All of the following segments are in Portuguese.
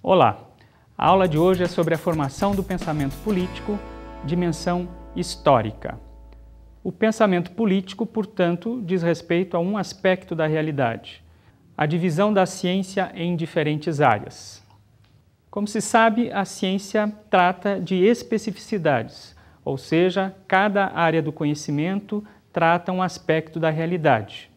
Olá! A aula de hoje é sobre a formação do pensamento político, dimensão histórica. O pensamento político, portanto, diz respeito a um aspecto da realidade, a divisão da ciência em diferentes áreas. Como se sabe, a ciência trata de especificidades, ou seja, cada área do conhecimento trata um aspecto da realidade.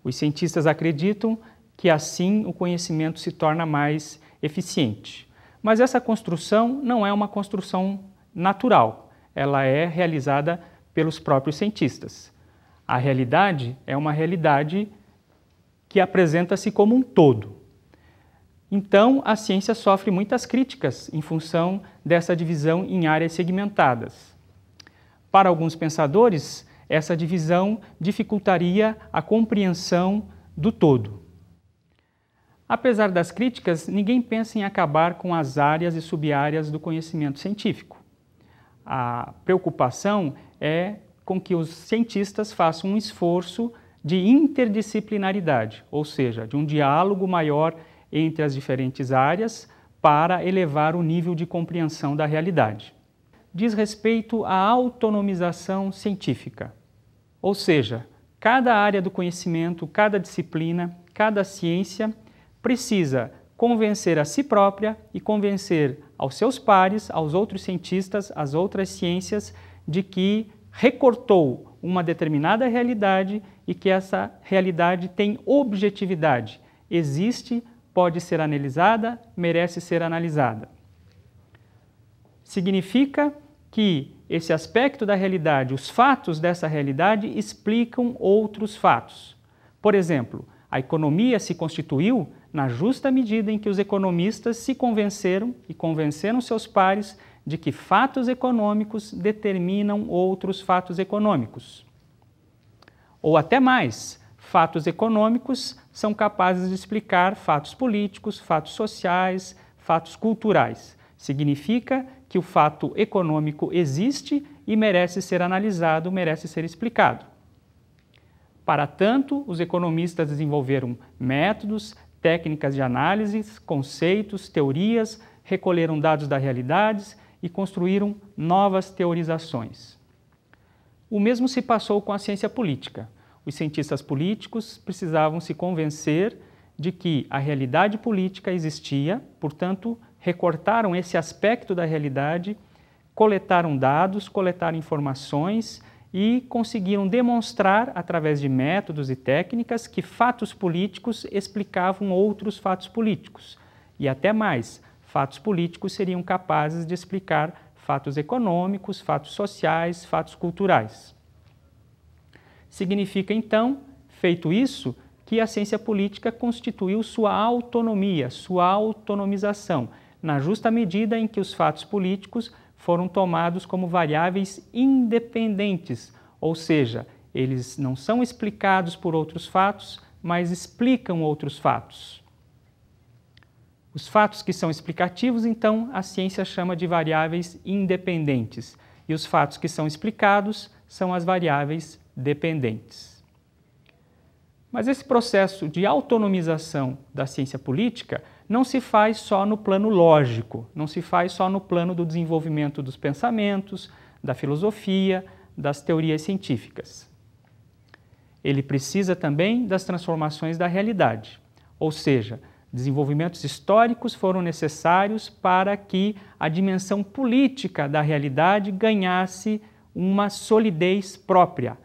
Os cientistas acreditam que assim o conhecimento se torna mais eficiente. Mas essa construção não é uma construção natural, ela é realizada pelos próprios cientistas. A realidade é uma realidade que apresenta-se como um todo. Então, a ciência sofre muitas críticas em função dessa divisão em áreas segmentadas. Para alguns pensadores, essa divisão dificultaria a compreensão do todo. Apesar das críticas, ninguém pensa em acabar com as áreas e sub-áreas do conhecimento científico. A preocupação é com que os cientistas façam um esforço de interdisciplinaridade, ou seja, de um diálogo maior entre as diferentes áreas para elevar o nível de compreensão da realidade. Diz respeito à autonomização científica, ou seja, cada área do conhecimento, cada disciplina, cada ciência precisa convencer a si própria e convencer aos seus pares, aos outros cientistas, às outras ciências, de que recortou uma determinada realidade e que essa realidade tem objetividade, existe, pode ser analisada, merece ser analisada. Significa que esse aspecto da realidade, os fatos dessa realidade explicam outros fatos. Por exemplo, a economia se constituiu na justa medida em que os economistas se convenceram e convenceram seus pares de que fatos econômicos determinam outros fatos econômicos. Ou até mais, fatos econômicos são capazes de explicar fatos políticos, fatos sociais, fatos culturais. Significa que o fato econômico existe e merece ser analisado, merece ser explicado. Para tanto, os economistas desenvolveram métodos, técnicas de análise, conceitos, teorias, recolheram dados da realidade e construíram novas teorizações. O mesmo se passou com a ciência política. Os cientistas políticos precisavam se convencer de que a realidade política existia, portanto, recortaram esse aspecto da realidade, coletaram dados, coletaram informações e conseguiram demonstrar, através de métodos e técnicas, que fatos políticos explicavam outros fatos políticos. E até mais, fatos políticos seriam capazes de explicar fatos econômicos, fatos sociais, fatos culturais. Significa, então, feito isso, que a ciência política constituiu sua autonomia, sua autonomização, na justa medida em que os fatos políticos foram tomados como variáveis independentes, ou seja, eles não são explicados por outros fatos, mas explicam outros fatos. Os fatos que são explicativos, então, a ciência chama de variáveis independentes, e os fatos que são explicados são as variáveis dependentes. Mas esse processo de autonomização da ciência política não se faz só no plano lógico, não se faz só no plano do desenvolvimento dos pensamentos, da filosofia, das teorias científicas. Ele precisa também das transformações da realidade, ou seja, desenvolvimentos históricos foram necessários para que a dimensão política da realidade ganhasse uma solidez própria,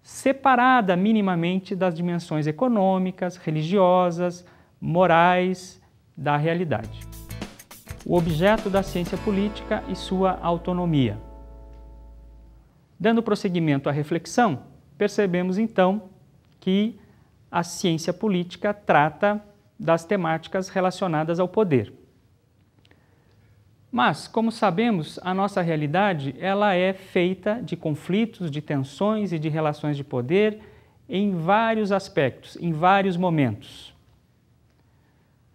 separada minimamente das dimensões econômicas, religiosas, morais da realidade. O objeto da ciência política e sua autonomia. Dando prosseguimento à reflexão, percebemos então que a ciência política trata das temáticas relacionadas ao poder. Mas, como sabemos, a nossa realidade ela é feita de conflitos, de tensões e de relações de poder em vários aspectos, em vários momentos.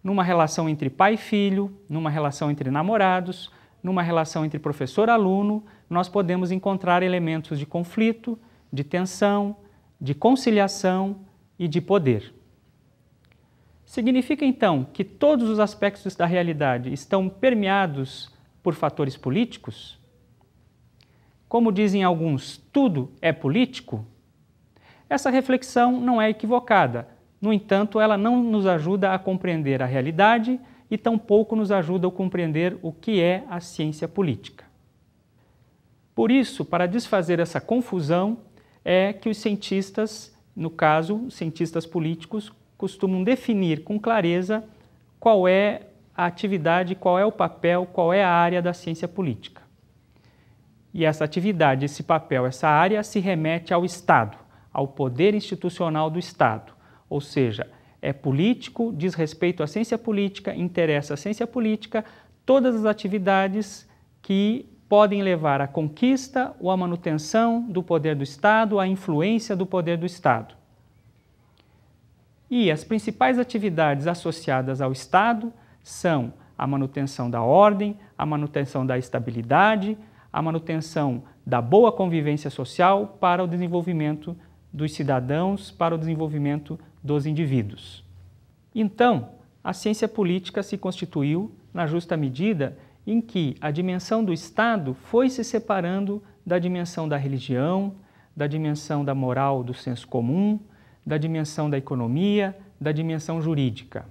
Numa relação entre pai e filho, numa relação entre namorados, numa relação entre professor e aluno, nós podemos encontrar elementos de conflito, de tensão, de conciliação e de poder. Significa então que todos os aspectos da realidade estão permeados por fatores políticos? Como dizem alguns, tudo é político? Essa reflexão não é equivocada. No entanto, ela não nos ajuda a compreender a realidade e tampouco nos ajuda a compreender o que é a ciência política. Por isso, para desfazer essa confusão, é que os cientistas, no caso, os cientistas políticos, costumam definir com clareza qual é a atividade, qual é o papel, qual é a área da ciência política. E essa atividade, esse papel, essa área se remete ao Estado, ao poder institucional do Estado. Ou seja, é político, diz respeito à ciência política, interessa a ciência política, todas as atividades que podem levar à conquista ou à manutenção do poder do Estado, à influência do poder do Estado. E as principais atividades associadas ao Estado são a manutenção da ordem, a manutenção da estabilidade, a manutenção da boa convivência social para o desenvolvimento dos cidadãos, para o desenvolvimento dos indivíduos. Então, a ciência política se constituiu na justa medida em que a dimensão do Estado foi se separando da dimensão da religião, da dimensão da moral do senso comum, da dimensão da economia, da dimensão jurídica.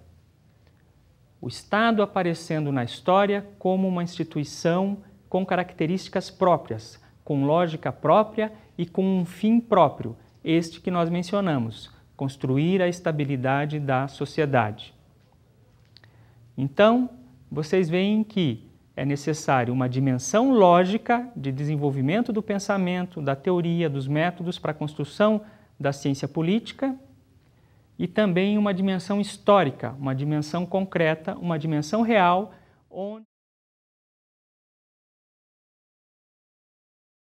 O Estado aparecendo na história como uma instituição com características próprias, com lógica própria e com um fim próprio, este que nós mencionamos, construir a estabilidade da sociedade. Então, vocês veem que é necessário uma dimensão lógica de desenvolvimento do pensamento, da teoria, dos métodos para a construção da ciência política e também uma dimensão histórica, uma dimensão concreta, uma dimensão real, onde